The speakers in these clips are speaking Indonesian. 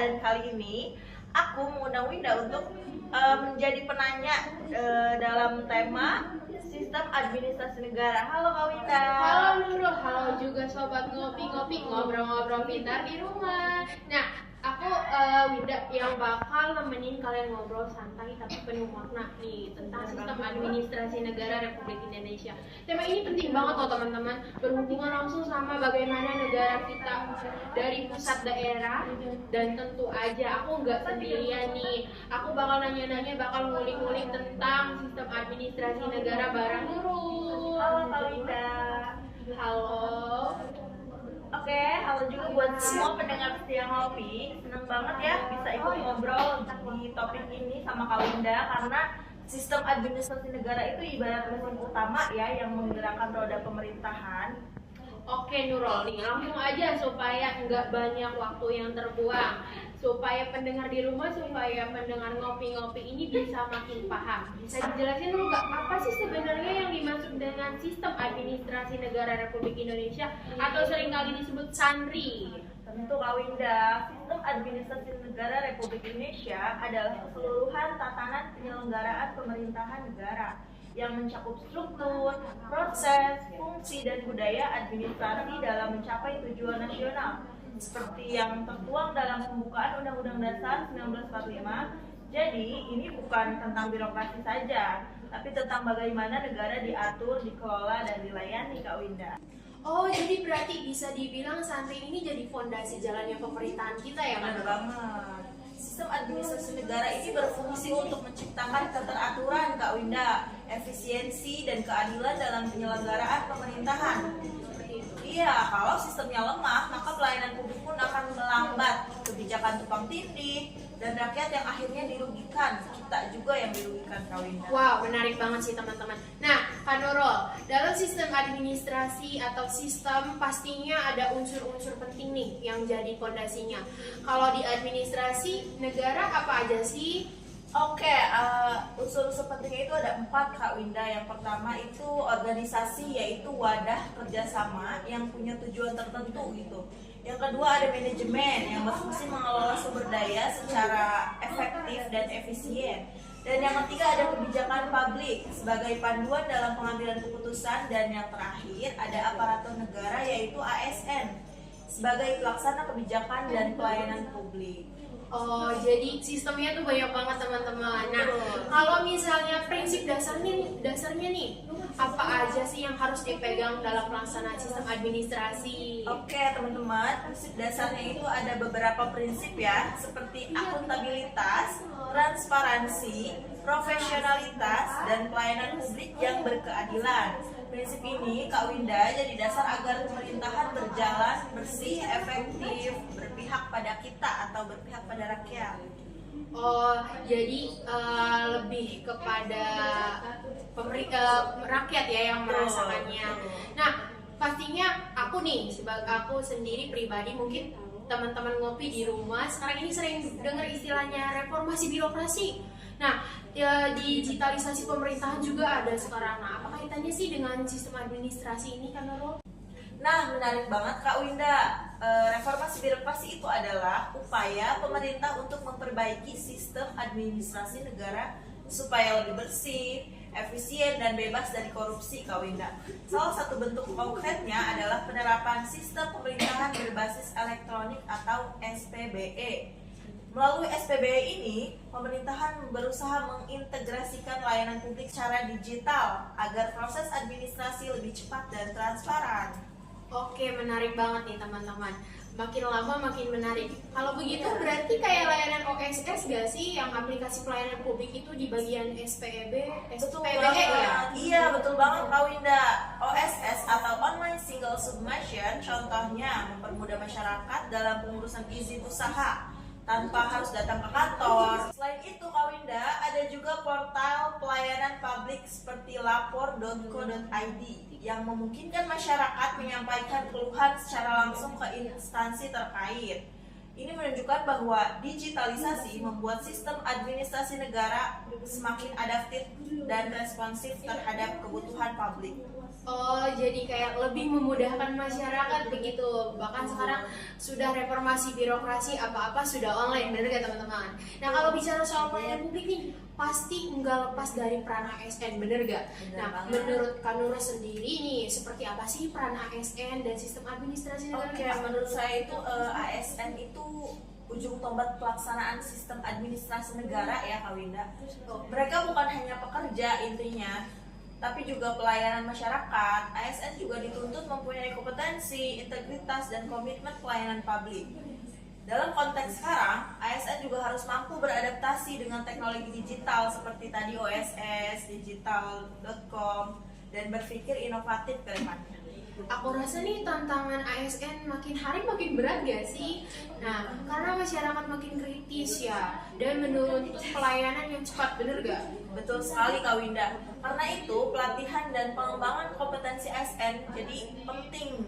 dan kali ini aku mengundang Winda untuk menjadi penanya dalam tema sistem administrasi negara. Halo Kak Winda. Halo Nurul, halo juga sobat ngopi-ngopi, ngobrol-ngobrol pintar di rumah. Nah, aku Winda yang bakal nemenin kalian ngobrol santai tapi penuh makna nih tentang sistem administrasi negara Republik Indonesia. Tema ini penting banget loh teman-teman, berhubungan langsung sama bagaimana negara kita dari pusat daerah, dan tentu aja aku nggak sendirian nih. Aku bakal nanya-nanya, bakal ngulik-ngulik tentang sistem administrasi negara bareng Nurul. Halo Kak Winda. Halo. Oke, halo juga buat semua pendengar setia ngopi. Seneng banget ya bisa ikut ngobrol di topik ini sama Kak Winda, karena sistem administrasi negara itu ibarat mesin utama ya yang menggerakkan roda pemerintahan. Oke Nurul, nih langsung aja supaya nggak banyak waktu yang terbuang, supaya pendengar di rumah, supaya pendengar ngopi-ngopi ini bisa makin paham. Bisa dijelasin dulu nggak apa sih sebenarnya yang dimaksud dengan sistem administrasi negara Republik Indonesia atau seringkali disebut SANRI? Tentu Kak Winda, sistem administrasi negara Republik Indonesia adalah keseluruhan tatanan penyelenggaraan pemerintahan negara yang mencakup struktur, proses, fungsi, dan budaya administrasi dalam mencapai tujuan nasional seperti yang tertuang dalam pembukaan Undang-Undang Dasar 1945. Jadi ini bukan tentang birokrasi saja, tapi tentang bagaimana negara diatur, dikelola, dan dilayani, Kak Winda. Oh, jadi berarti bisa dibilang SANRI ini jadi fondasi jalannya pemerintahan kita ya, Benar Kak? banget. Sistem administrasi negara ini berfungsi untuk menciptakan keteraturan, Kak Winda, efisiensi, dan keadilan dalam penyelenggaraan pemerintahan. Iya, kalau sistemnya lemah, maka pelayanan publik pun akan melambat, kebijakan tumpang tindih, dan rakyat yang akhirnya dirugikan. Kita juga yang dirugikan, Kak Winda. Wow, menarik banget sih teman-teman. Nah, Kak Nurul, dalam sistem administrasi atau sistem pastinya ada unsur-unsur penting nih yang jadi fondasinya. Kalau di administrasi negara apa aja sih? Oke, unsur-unsur pentingnya itu ada 4, Kak Winda. Yang pertama itu organisasi, yaitu wadah kerjasama yang punya tujuan tertentu gitu. Yang kedua ada manajemen yang berfungsi mengelola sumber daya secara efektif dan efisien. Dan yang ketiga ada kebijakan publik sebagai panduan dalam pengambilan keputusan. Dan yang terakhir ada aparatur negara, yaitu ASN sebagai pelaksana kebijakan dan pelayanan publik. Oh, jadi sistemnya tuh banyak banget teman-teman. Nah, kalau misalnya prinsip dasarnya nih, apa aja sih yang harus dipegang dalam pelaksanaan sistem administrasi? Oke teman-teman, prinsip dasarnya itu ada beberapa prinsip ya, seperti akuntabilitas, transparansi, profesionalitas, dan pelayanan publik yang berkeadilan. Prinsip ini, Kak Winda, jadi dasar agar pemerintahan berjalan bersih, efektif, berpihak pada kita atau berpihak pada rakyat. Oh, jadi lebih kepada rakyat ya yang merasakannya. Nah, pastinya aku nih, sebagai aku sendiri pribadi, mungkin teman-teman ngopi di rumah sekarang ini sering dengar istilahnya reformasi birokrasi. Nah, digitalisasi pemerintahan juga ada sekarang. Nah, apa kaitannya sih dengan sistem administrasi ini, Kak Nurul? Nah, menarik banget Kak Winda. Reformasi birokrasi itu adalah upaya pemerintah untuk memperbaiki sistem administrasi negara supaya lebih bersih, efisien, dan bebas dari korupsi, Kak Winda. Salah satu bentuk konkretnya adalah penerapan sistem pemerintahan berbasis elektronik atau SPBE. Melalui SPBE ini, pemerintahan berusaha mengintegrasikan layanan publik secara digital agar proses administrasi lebih cepat dan transparan. Oke, menarik banget nih teman-teman. Makin lama makin menarik. Kalau begitu berarti kayak layanan OSS gak sih yang aplikasi pelayanan publik itu di bagian SPBE ya? Iya, betul banget Kak Winda. OSS atau Online Single Submission contohnya mempermudah masyarakat dalam pengurusan izin usaha tanpa harus datang ke kantor. Selain itu Kak Winda, ada juga portal pelayanan publik seperti lapor.co.id yang memungkinkan masyarakat menyampaikan keluhan secara langsung ke instansi terkait. Ini menunjukkan bahwa digitalisasi membuat sistem administrasi negara semakin adaptif dan responsif terhadap kebutuhan publik. Oh, jadi kayak lebih memudahkan masyarakat begitu. Bahkan sekarang sudah reformasi birokrasi, apa-apa sudah online, bener gak teman-teman? Nah, kalau bicara soal pelayanan publik nih, pasti nggak lepas dari peran ASN, bener gak? Bener Nah, banget. menurut Kak Nurul sendiri nih, seperti apa sih peran ASN dan sistem administrasi negara? Oke, menurut saya itu ASN itu ujung tombak pelaksanaan sistem administrasi negara ya Kak Winda. Mereka bukan hanya pekerja intinya, tapi juga pelayanan masyarakat. ASN juga dituntut mempunyai kompetensi, integritas, dan komitmen pelayanan publik. Dalam konteks sekarang, ASN juga harus mampu beradaptasi dengan teknologi digital seperti tadi OSS, digital.com, dan berpikir inovatif ke depannya. Aku rasa nih tantangan ASN makin hari makin berat gak sih? Nah, karena masyarakat makin kritis ya, dan menuntut pelayanan yang cepat, bener gak? Betul sekali Kak Winda. Karena itu, pelatihan dan pengembangan kompetensi ASN jadi penting.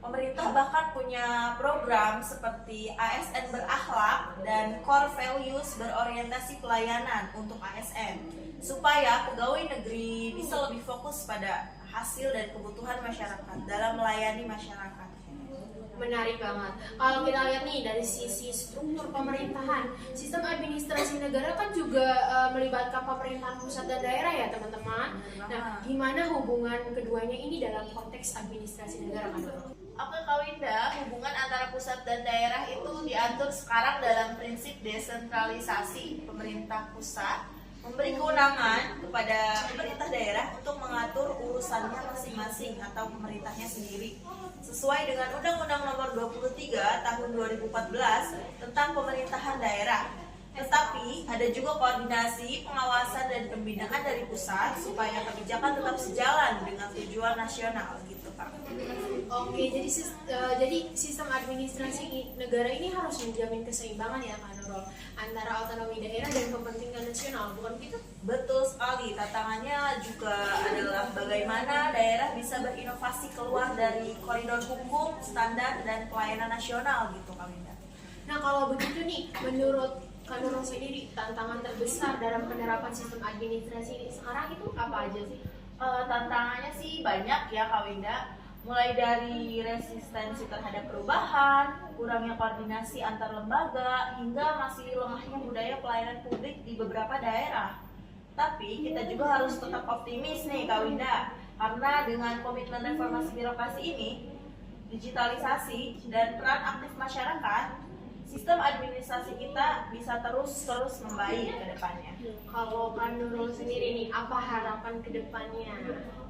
Pemerintah bahkan punya program seperti ASN berakhlak dan core values berorientasi pelayanan untuk ASN, supaya pegawai negeri bisa lebih fokus pada hasil dan kebutuhan masyarakat dalam melayani masyarakat. Menarik banget. Kalau kita lihat nih dari sisi struktur pemerintahan, sistem administrasi negara kan juga melibatkan pemerintahan pusat dan daerah ya teman-teman. Nah, gimana hubungan keduanya ini dalam konteks administrasi negara kan? Oke Kak Winda, hubungan antara pusat dan daerah itu diatur sekarang dalam prinsip desentralisasi. Pemerintah pusat memberi kewenangan kepada pemerintah daerah untuk mengatur urusannya masing-masing atau pemerintahnya sendiri sesuai dengan Undang-Undang Nomor 23 Tahun 2014 tentang Pemerintahan Daerah. Tetapi ada juga koordinasi, pengawasan, dan pembinaan dari pusat supaya kebijakan tetap sejalan dengan tujuan nasional gitu Kak. Oke, jadi sistem administrasi negara ini harus menjamin keseimbangan ya Kak Nurul, antara otonomi daerah dan kepentingan nasional, bukan gitu? Betul sekali, tantangannya juga adalah bagaimana daerah bisa berinovasi keluar dari koridor hukum, standar, dan pelayanan nasional gitu Kak Winda. Nah, kalau begitu nih, menurut Kak Nurul sendiri, tantangan terbesar dalam penerapan sistem administrasi ini sekarang itu apa aja sih? Tantangannya sih banyak ya Kak Winda, mulai dari resistensi terhadap perubahan, kurangnya koordinasi antar lembaga, hingga masih lemahnya budaya pelayanan publik di beberapa daerah. Tapi kita juga harus tetap optimis nih Kak Winda, karena dengan komitmen reformasi birokrasi ini, digitalisasi, dan peran aktif masyarakat, sistem administrasi kita bisa terus membaik ke depannya. Kalau Kak Nurul sendiri nih, apa harapan ke depannya?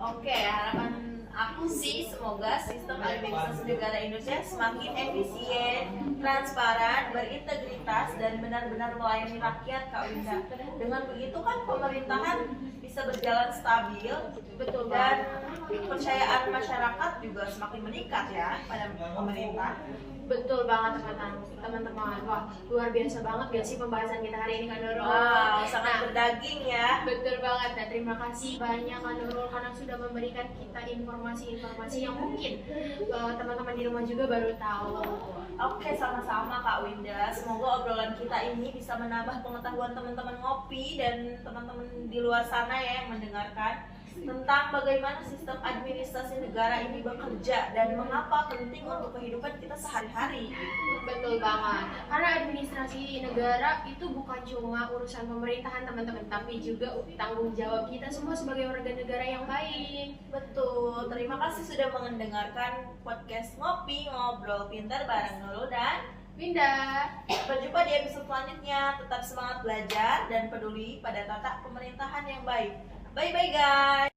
Oke, harapan aku sih semoga sistem administrasi negara Indonesia semakin efisien, transparan, berintegritas, dan benar-benar melayani rakyat Kak Winda. Dengan begitu kan pemerintahan bisa berjalan stabil, Betul dan banget. kepercayaan masyarakat juga semakin meningkat ya pada pemerintah. Betul banget teman-teman. Wah, luar biasa banget gak sih pembahasan kita hari ini Kak Nurul? Wow, sangat Nah, berdaging ya. betul banget. Nah, terima kasih banyak Kak Nurul karena sudah memberikan kita informasi-informasi yang mungkin teman-teman di rumah juga baru tahu. Oke, sama-sama Kak Winda. Semoga obrolan kita ini bisa menambah pengetahuan teman-teman ngopi dan teman-teman di luar sana ya yang mendengarkan tentang bagaimana sistem administrasi negara ini bekerja dan mengapa penting untuk kehidupan kita sehari-hari. Betul banget. Karena administrasi negara itu bukan cuma urusan pemerintahan teman-teman, tapi juga tanggung jawab kita semua sebagai warga negara yang baik. Betul. Terima kasih sudah mendengarkan podcast Ngopi Ngobrol Pintar bareng Nurul dan Winda. berjumpa di episode selanjutnya. Tetap semangat belajar dan peduli pada tata pemerintahan yang baik. Bye-bye guys.